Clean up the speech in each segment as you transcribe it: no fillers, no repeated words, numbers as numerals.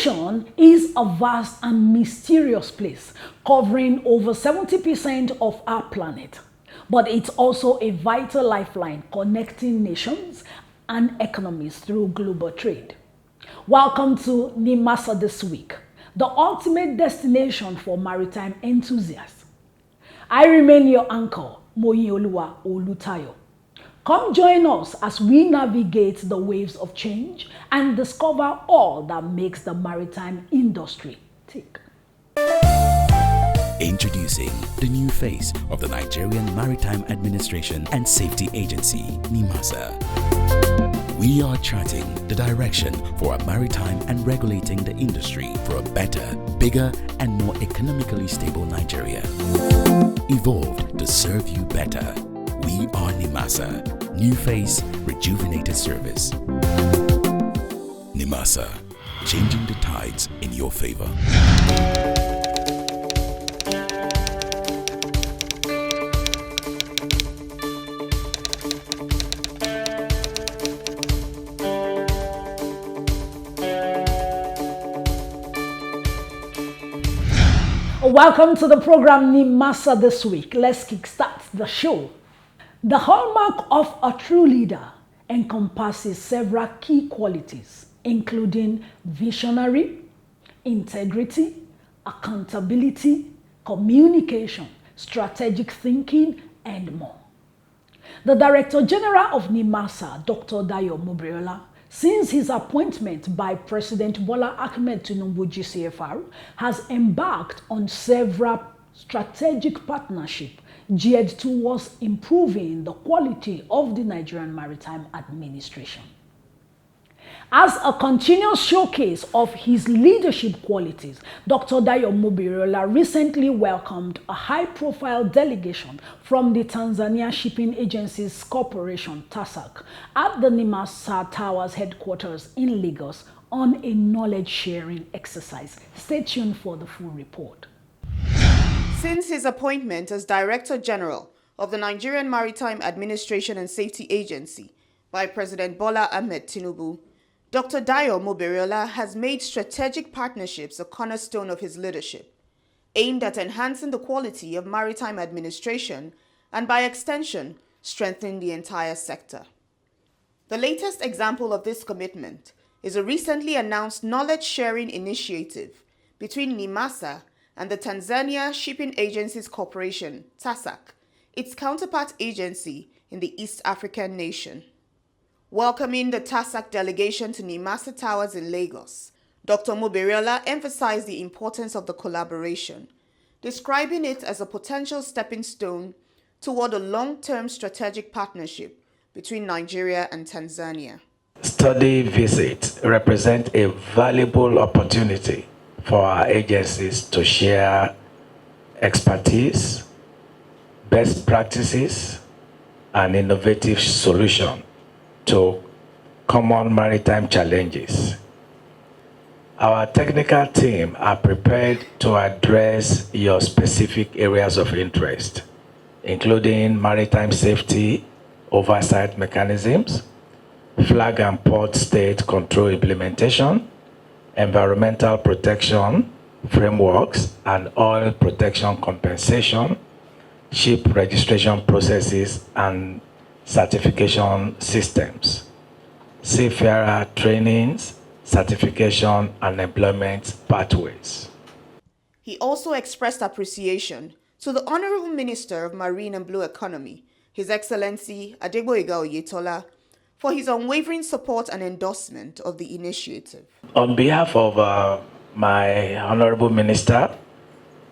ocean is a vast and mysterious place, covering over 70% of our planet. But it's also a vital lifeline connecting nations and economies through global trade. Welcome to Nimasa this week, the ultimate destination for maritime enthusiasts. I remain your anchor, Moyioluwa Olutayo. Come join us as we navigate the waves of change and discover all that makes the maritime industry tick. Introducing the new face of the Nigerian Maritime Administration and Safety Agency, Nimasa. We are charting the direction for a maritime and regulating the industry for a better, bigger, and more economically stable Nigeria. Evolved to serve you better. We are Nimasa. New face, rejuvenated service. Nimasa, changing the tides in your favor. Welcome to the program Nimasa this week. Let's kickstart the show. The hallmark of a true leader encompasses several key qualities, including visionary, integrity, accountability, communication, strategic thinking, and more. The Director General of Nimasa, Dr. Dayo Mubriola, since his appointment by President Bola Ahmed Tinubu GCFR, has embarked on several strategic partnerships geared towards improving the quality of the Nigerian Maritime Administration. As a continuous showcase of his leadership qualities, Dr. Dayo Mubriola recently welcomed a high-profile delegation from the Tanzanian Shipping Agencies Corporation, TASAC, at the Nimasa Towers headquarters in Lagos on a knowledge-sharing exercise. Stay tuned for the full report. Since his appointment as Director General of the Nigerian Maritime Administration and Safety Agency by President Bola Ahmed Tinubu, Dr. Dayo Mubriola has made strategic partnerships a cornerstone of his leadership, aimed at enhancing the quality of maritime administration and, by extension, strengthening the entire sector. The latest example of this commitment is a recently announced knowledge-sharing initiative between Nimasa and the Tanzania Shipping Agencies Corporation, TASAC, its counterpart agency in the East African nation. Welcoming the TASAC delegation to Nimasa Towers in Lagos, Dr. Mubriola emphasized the importance of the collaboration, describing it as a potential stepping stone toward a long-term strategic partnership between Nigeria and Tanzania. Study visits represent a valuable opportunity for our agencies to share expertise, best practices, and innovative solutions to common maritime challenges. Our technical team are prepared to address your specific areas of interest, including maritime safety, oversight mechanisms, flag and port state control implementation, environmental protection frameworks and oil protection compensation, ship registration processes and certification systems, seafarer trainings, certification and employment pathways. He also expressed appreciation to the Honorable Minister of Marine and Blue Economy, His Excellency Adegboyega Oyetola, for his unwavering support and endorsement of the initiative. On behalf of my Honorable Minister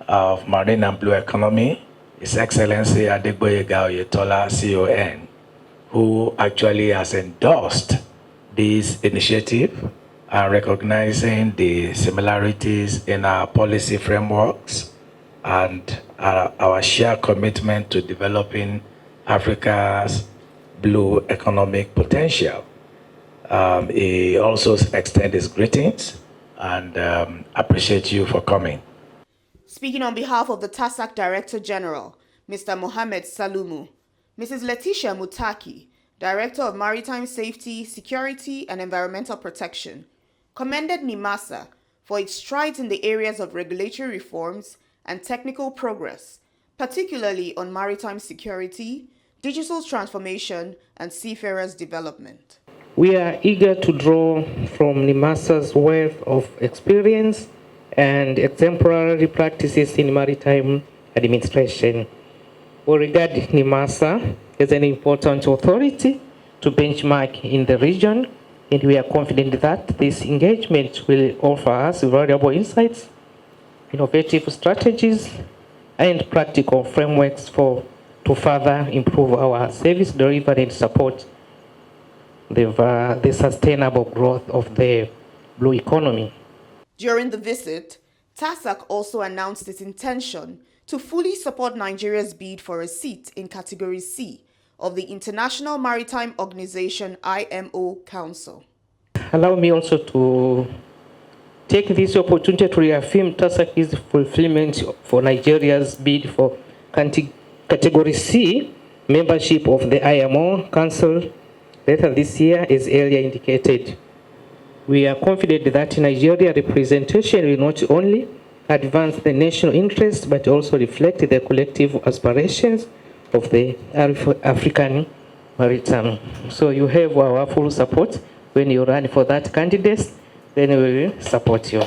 of Marine and Blue Economy, His Excellency Adegboyega Oyetola, CON, who actually has endorsed this initiative and recognizing the similarities in our policy frameworks and our shared commitment to developing Africa's blue economic potential. He also extends his greetings and appreciate you for coming. Speaking on behalf of the TASAC Director General, Mr. Mohammed Salumu, Mrs. Letitia Mutaki, Director of Maritime Safety, Security and Environmental Protection, commended Nimasa for its strides in the areas of regulatory reforms and technical progress, particularly on maritime security, digital transformation, and seafarers' development. We are eager to draw from Nimasa's wealth of experience and exemplary practices in maritime administration. We regard Nimasa as an important authority to benchmark in the region, and we are confident that this engagement will offer us valuable insights, innovative strategies, and practical frameworks to further improve our service delivery and support the sustainable growth of the blue economy. During the visit, TASAC also announced its intention to fully support Nigeria's bid for a seat in Category C of the International Maritime Organization IMO Council. Allow me also to take this opportunity to reaffirm TASAC's fulfillment for Nigeria's bid for Category C membership of the IMO Council later this year, as earlier indicated. We are confident that Nigeria representation will not only advance the national interest but also reflect the collective aspirations of the African maritime. So you have our full support when you run for that candidate, then we will support you.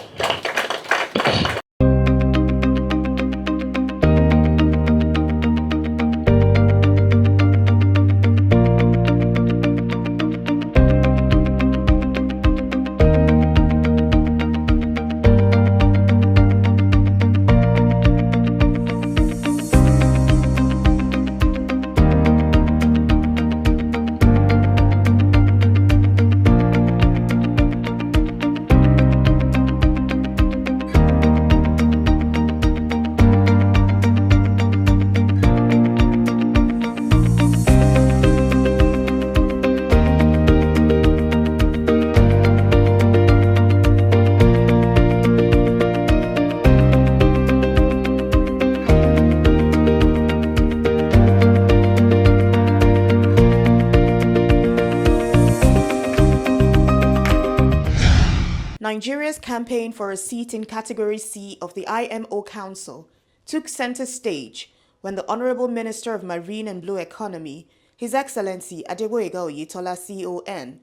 Nigeria's campaign for a seat in Category C of the IMO Council took center stage when the Honorable Minister of Marine and Blue Economy, His Excellency Adegboyega Oyetola CON,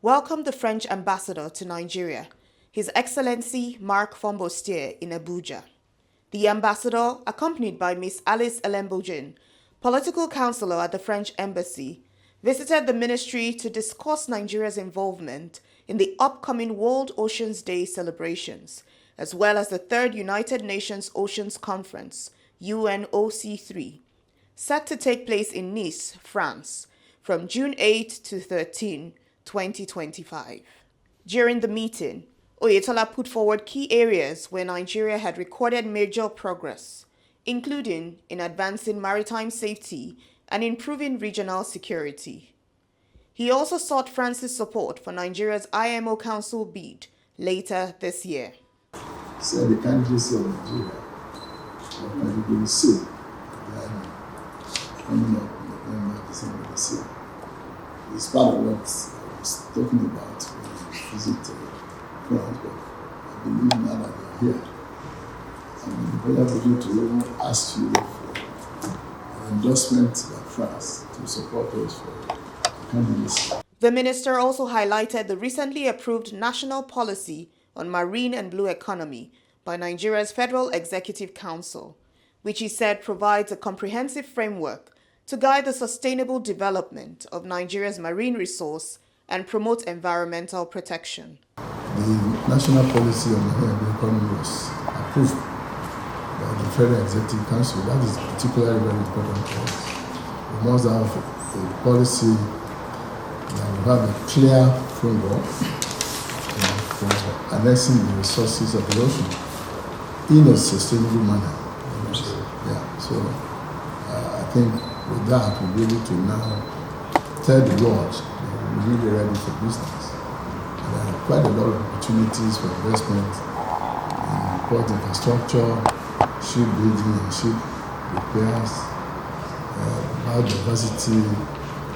welcomed the French ambassador to Nigeria, His Excellency Marc Fombostier, in Abuja. The ambassador, accompanied by Miss Alice Elembojin, political counselor at the French embassy, visited the ministry to discuss Nigeria's involvement in the upcoming World Oceans Day celebrations, as well as the Third United Nations Oceans Conference, UNOC3, set to take place in Nice, France, from June 8 to 13, 2025. During the meeting, Oyetola put forward key areas where Nigeria had recorded major progress, including in advancing maritime safety and improving regional security. He also sought France's support for Nigeria's IMO Council bid later this year. So the candidacy of Nigeria are category C, coming up in November, December this year. It's part of what I was talking about when I visited France, but I believe now that they're here. I'm very happy to even ask you for an endorsement by France to support us for candidacy. The minister also highlighted the recently approved national policy on marine and blue economy by Nigeria's Federal Executive Council, which he said provides a comprehensive framework to guide the sustainable development of Nigeria's marine resource and promote environmental protection. The national policy on marine and blue economy was approved by the Federal Executive Council. That is particularly very important for us. We must have a policy that will have a clear framework for harnessing the resources of the ocean in a sustainable manner. Yeah, so I think with that we'll be able to now tell the world that we're really ready for business. And there are quite a lot of opportunities for investment in port infrastructure, ship building and ship repairs, biodiversity,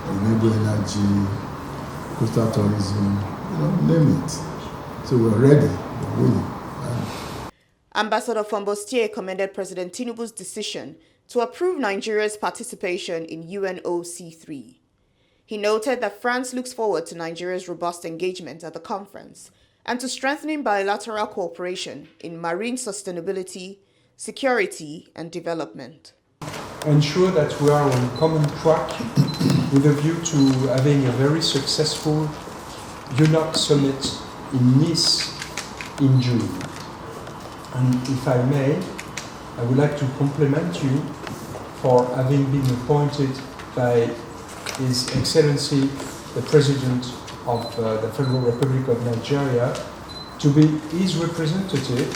renewable energy, coastal tourism, name it. So we're ready, we're willing. Ambassador Fombostier commended President Tinubu's decision to approve Nigeria's participation in UNOC3. He noted that France looks forward to Nigeria's robust engagement at the conference and to strengthening bilateral cooperation in marine sustainability, security, and development. Ensure that we are on common track with a view to having a very successful UNOC summit in Nice in June. And if I may, I would like to compliment you for having been appointed by His Excellency the President of the Federal Republic of Nigeria to be his representative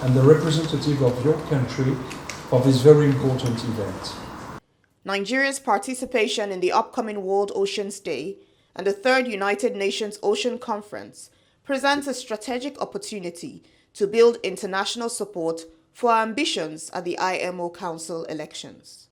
and the representative of your country for this very important event. Nigeria's participation in the upcoming World Oceans Day and the Third United Nations Ocean Conference presents a strategic opportunity to build international support for our ambitions at the IMO Council elections.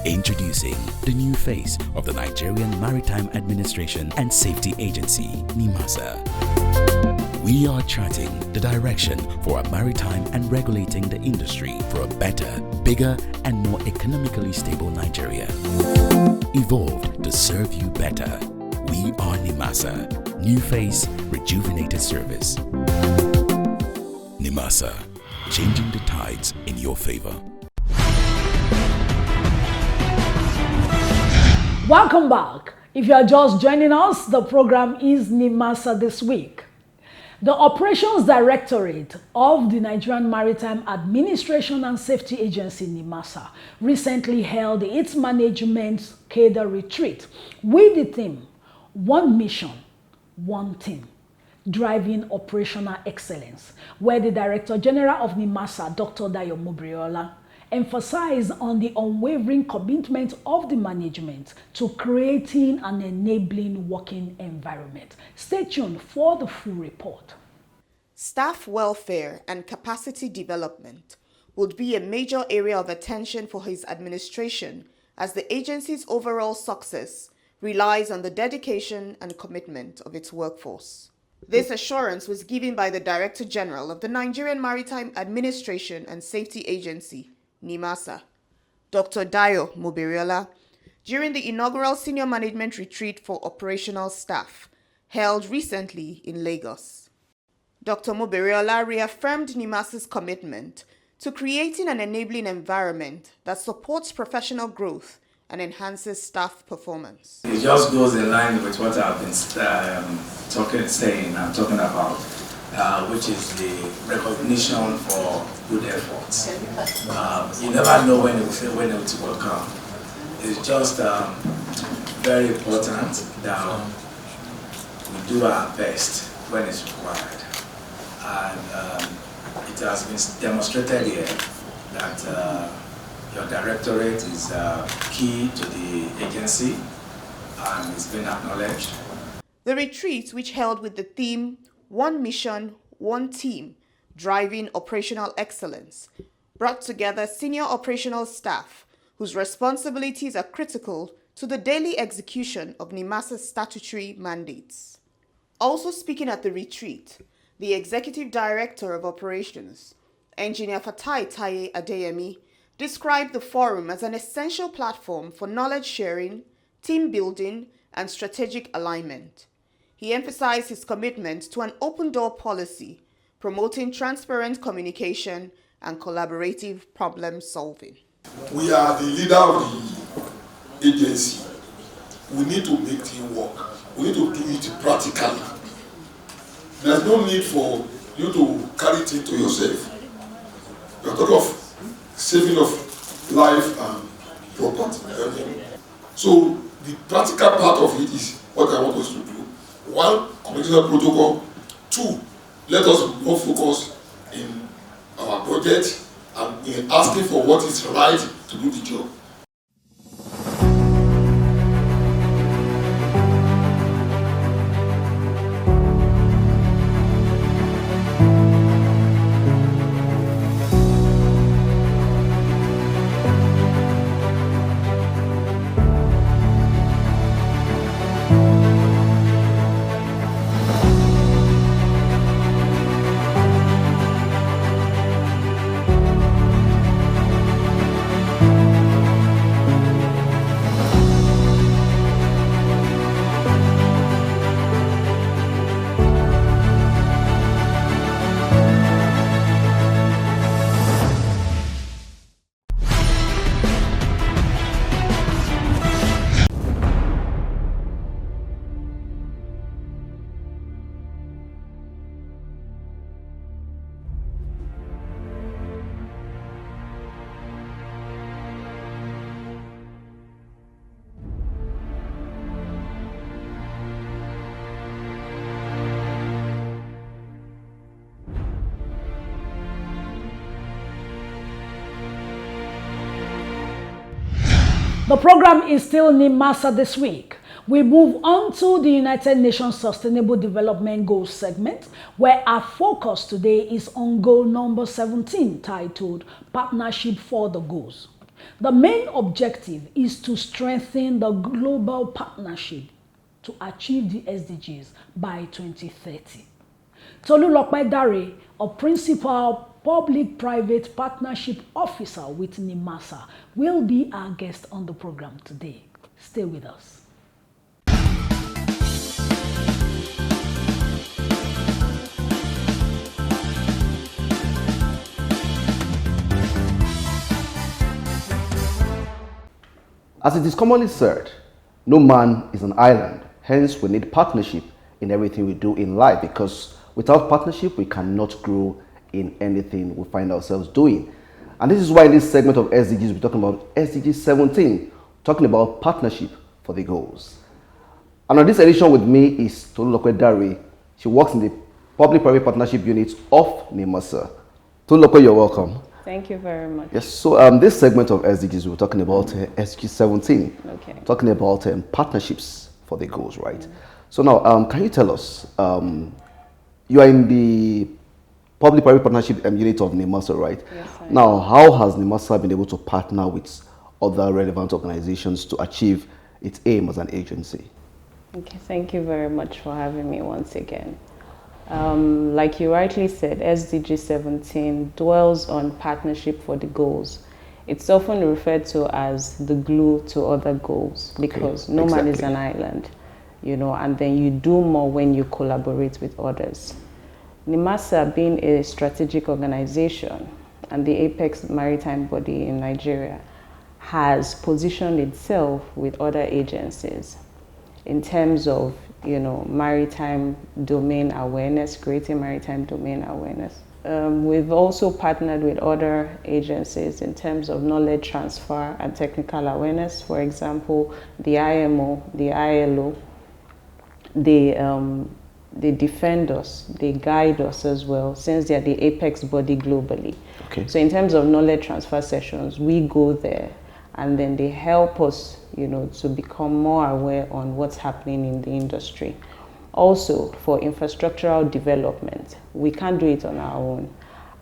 Introducing the new face of the Nigerian Maritime Administration and Safety Agency, Nimasa. We are charting the direction for a maritime and regulating the industry for a better, bigger, and more economically stable Nigeria. Evolved to serve you better. We are Nimasa. New face, rejuvenated service. Nimasa, changing the tides in your favor. Welcome back. If you are just joining us, the program is Nimasa This Week. The Operations Directorate of the Nigerian Maritime Administration and Safety Agency, Nimasa, recently held its management cadre retreat with the theme, One Mission, One Team, Driving Operational Excellence, where the Director General of Nimasa, Dr. Dayo Mobriola, emphasized on the unwavering commitment of the management to creating an enabling working environment. Stay tuned for the full report. Staff welfare and capacity development would be a major area of attention for his administration, as the agency's overall success relies on the dedication and commitment of its workforce. This assurance was given by the Director General of the Nigerian Maritime Administration and Safety Agency, Nimasa, Dr. Dayo Mobriola, during the inaugural Senior Management Retreat for Operational Staff, held recently in Lagos. Dr. Mobriola reaffirmed Nimasa's commitment to creating an enabling environment that supports professional growth and enhances staff performance. It just goes in line with what I've been talking about, which is the recognition for good efforts. You never know when it will come. It's just very important that we do our best when it's required. And it has been demonstrated here that your directorate is key to the agency and it's been acknowledged. The retreat, which held with the theme One Mission, One Team, Driving Operational Excellence, brought together senior operational staff whose responsibilities are critical to the daily execution of Nimasa's statutory mandates. Also speaking at the retreat, the Executive Director of Operations, Engineer Fatai Taye Adeyemi, described the forum as an essential platform for knowledge sharing, team building, and strategic alignment. He emphasized his commitment to an open-door policy, promoting transparent communication and collaborative problem-solving. We are the leader of the agency. We need to make things work. We need to do it practically. There's no need for you to carry it to yourself. You are talking of saving of life and property. So the practical part of it is what I want us to do. One, communication protocol. Two, let us more focus in our project and in asking for what is right to do the job. The program is still Nimasa this week. We move on to the United Nations Sustainable Development Goals segment, where our focus today is on goal number 17, titled Partnership for the Goals. The main objective is to strengthen the global partnership to achieve the SDGs by 2030. Tolulope, a principal public-private partnership officer with Nimasa, will be our guest on the program today. Stay with us. As it is commonly said, no man is an island. Hence, we need partnership in everything we do in life, because without partnership, we cannot grow in anything we find ourselves doing. And this is why in this segment of SDGs, we're talking about SDG 17, talking about partnership for the goals. And on this edition with me is Tolulope. She works in the Public-Private Partnership Unit of Nimasa. Tolulope, you're welcome. Thank you very much. Yes, so this segment of SDGs, we're talking about SDG 17, Okay. talking about partnerships for the goals, right? So now, can you tell us, you are in the Public-Private Partnership Unit of Nimasa, right? Yes, I am. Now, how has Nimasa been able to partner with other relevant organizations to achieve its aim as an agency? Okay, thank you very much for having me once again. Like you rightly said, SDG 17 dwells on partnership for the goals. It's often referred to as the glue to other goals, because no man is an island, you know, and then you do more when you collaborate with others. Nimasa, being a strategic organization and the apex maritime body in Nigeria, has positioned itself with other agencies in terms of, you know, maritime domain awareness, creating maritime domain awareness. We've also partnered with other agencies in terms of knowledge transfer and technical awareness. For example, the IMO, the ILO, they defend us, they guide us as well, since they're the apex body globally. Okay. So in terms of knowledge transfer sessions, we go there and then they help us, you know, to become more aware on what's happening in the industry. Also, for infrastructural development, we can't do it on our own.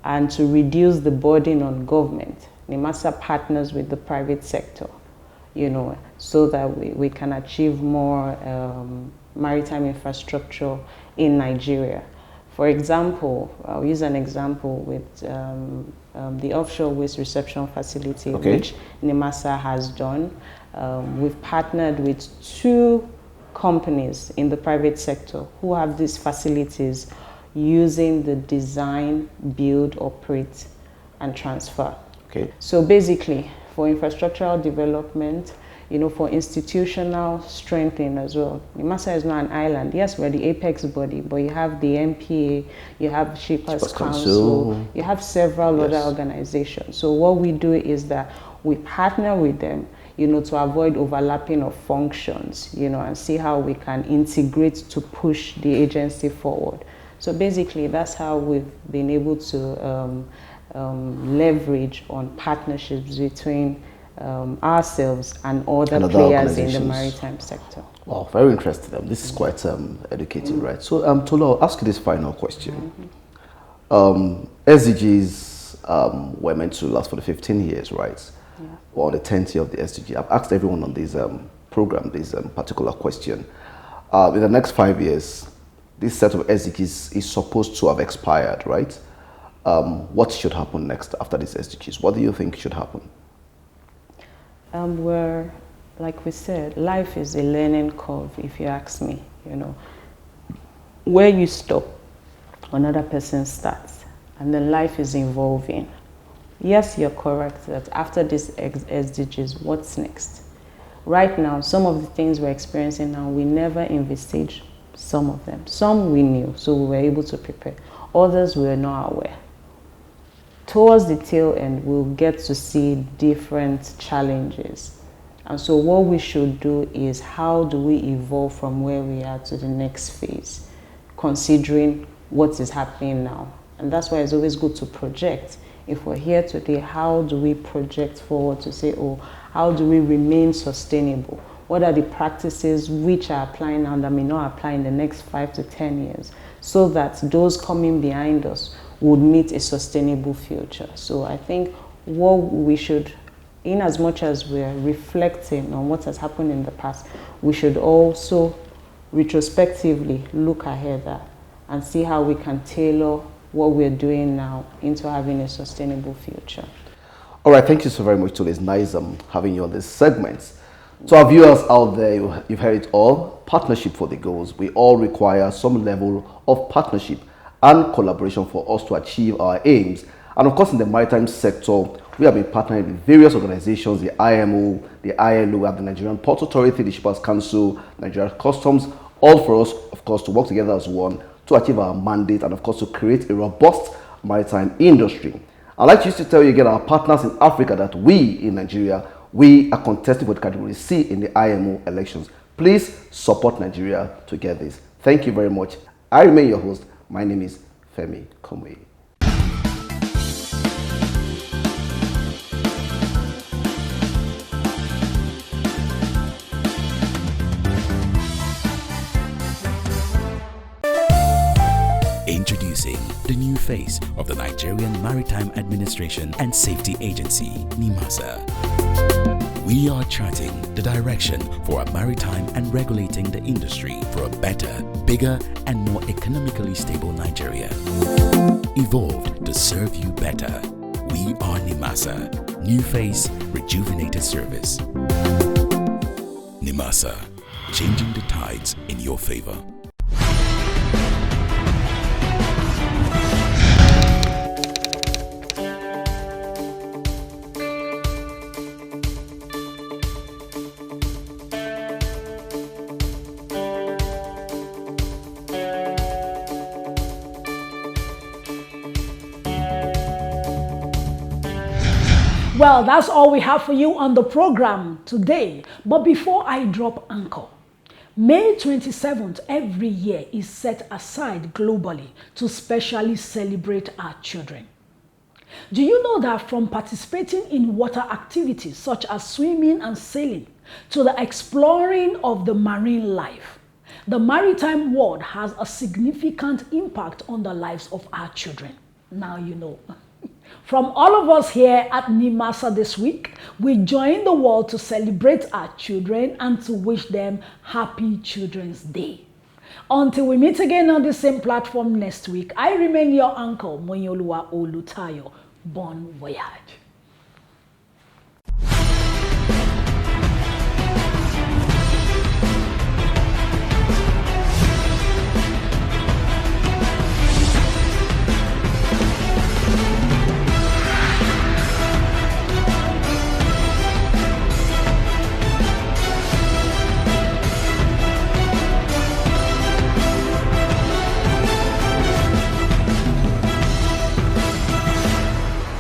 And to reduce the burden on government, Nimasa partners with the private sector, you know, so that we can achieve more maritime infrastructure in Nigeria. For example, I'll use an example with the offshore waste reception facility, which Nimasa has done. We've partnered with 2 companies in the private sector who have these facilities using the design, build, operate, and transfer. Okay. So basically, for infrastructural development, for institutional strengthening as well. Nimasa is not an island. Yes, we're the apex body, but you have the MPA, you have Shippers Council, you have several other organizations. So what we do is that we partner with them, to avoid overlapping of functions, and see how we can integrate to push the agency forward. So basically, that's how we've been able to leverage on partnerships between ourselves and other players in the maritime sector. Wow, very interesting. This is quite educating, right? So, Tolu, I'll ask you this final question. SDGs were meant to last for the 15 years, right? Yeah. Or the 10th year of the SDG. I've asked everyone on this program this particular question. In the next 5 years, this set of SDGs is supposed to have expired, right? What should happen next after these SDGs? What do you think should happen? Where, like we said, life is a learning curve, if you ask me. Where you stop, another person starts, and then life is evolving. Yes, you're correct that after these SDGs, what's next? Right now, some of the things we're experiencing now, we never envisaged some of them. Some we knew, so we were able to prepare. Others we were not aware. Towards the tail end, we'll get to see different challenges. And so what we should do is, how do we evolve from where we are to the next phase, considering what is happening now? And that's why it's always good to project. If we're here today, how do we project forward to say, how do we remain sustainable? What are the practices which are applying now that may not apply in the next 5 to 10 years, so that those coming behind us would meet a sustainable future? So I think what we should, in as much as we're reflecting on what has happened in the past, we should also retrospectively look ahead and see how we can tailor what we're doing now into having a sustainable future. All right, thank you so very much, Tolu. It's nice having you on this segment. To our viewers out there, you've heard it all. Partnership for the goals. We all require some level of partnership and collaboration for us to achieve our aims. And of course, in the maritime sector, we have been partnering with various organizations, the IMO, the ILO, we have the Nigerian Port Authority, the Shippers Council, Nigerian Customs, all for us, of course, to work together as one to achieve our mandate and, of course, to create a robust maritime industry. I'd like to tell you again, our partners in Africa, that we in Nigeria, we are contesting for the category C in the IMO elections. Please support Nigeria to get this. Thank you very much. I remain your host. My name is Femi Kumuyi. Introducing the new face of the Nigerian Maritime Administration and Safety Agency, Nimasa. We are charting the direction for a maritime and regulating the industry for a better, bigger, and more economically stable Nigeria. Evolved to serve you better. We are Nimasa. New face, rejuvenated service. Nimasa, changing the tides in your favor. Well, that's all we have for you on the program today. But before I drop anchor, May 27th every year is set aside globally to specially celebrate our children. Do you know that from participating in water activities such as swimming and sailing to the exploring of the marine life, the maritime world has a significant impact on the lives of our children? Now you know. From all of us here at Nimasa this week, we join the world to celebrate our children and to wish them Happy Children's Day. Until we meet again on the same platform next week, I remain your uncle, Moyoluwa Olutayo. Bon voyage.